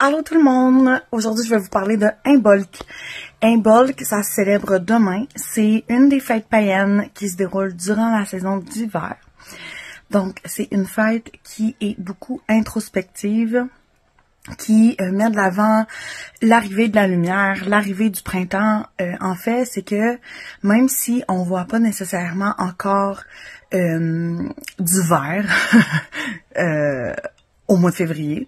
Allô tout le monde! Aujourd'hui, je vais vous parler de Imbolc. Imbolc, ça se célèbre demain. C'est une des fêtes païennes qui se déroule durant la saison d'hiver. Donc, c'est une fête qui est beaucoup introspective, qui met de l'avant l'arrivée de la lumière, l'arrivée du printemps. En fait, c'est que même si on voit pas nécessairement encore du vert au mois de février,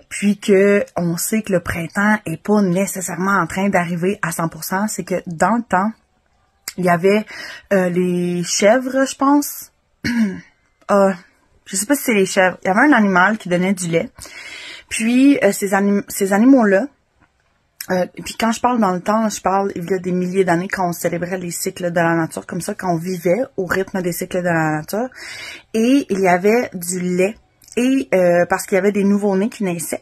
puis que on sait que le printemps est pas nécessairement en train d'arriver à 100%, c'est que dans le temps, il y avait les chèvres, je pense. Je sais pas si c'est les chèvres. Il y avait un animal qui donnait du lait. Puis ces animaux-là, puis quand je parle dans le temps, je parle il y a des milliers d'années quand on célébrait les cycles de la nature comme ça, quand on vivait au rythme des cycles de la nature. Et il y avait du lait. Et parce qu'il y avait des nouveau-nés qui naissaient.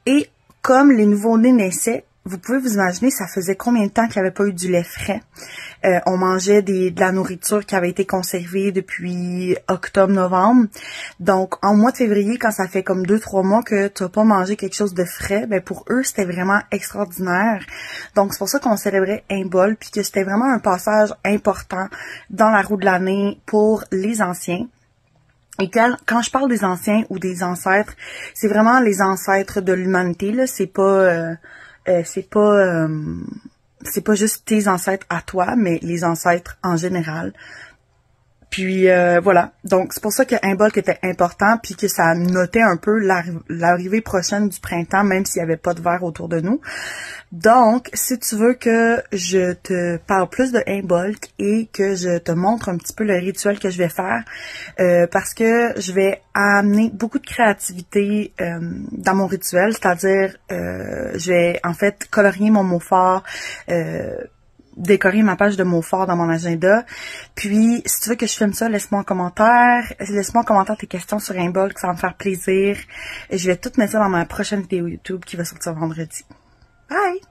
Et comme les nouveau-nés naissaient, vous pouvez vous imaginer, ça faisait combien de temps qu'il n'y avait pas eu du lait frais. On mangeait de la nourriture qui avait été conservée depuis octobre-novembre. Donc, en mois de février, quand ça fait comme 2-3 mois que tu n'as pas mangé quelque chose de frais, ben pour eux, c'était vraiment extraordinaire. Donc, c'est pour ça qu'on célébrait Imbolc, puis que c'était vraiment un passage important dans la roue de l'année pour les anciens. Et quand je parle des anciens ou des ancêtres, c'est vraiment les ancêtres de l'humanité, là. C'est pas juste tes ancêtres à toi, mais les ancêtres en général. Puis voilà, donc c'est pour ça que Imbolc était important, puis que ça notait un peu l'arrivée prochaine du printemps, même s'il n'y avait pas de verre autour de nous. Donc, si tu veux que je te parle plus de Imbolc et que je te montre un petit peu le rituel que je vais faire, parce que je vais amener beaucoup de créativité dans mon rituel, c'est-à-dire je vais en fait colorier mon mot fort, décorer ma page de mots forts dans mon agenda. Puis, si tu veux que je filme ça, laisse-moi en commentaire tes questions sur Imbolc, ça va me faire plaisir. Je vais tout mettre ça dans ma prochaine vidéo YouTube qui va sortir vendredi. Bye!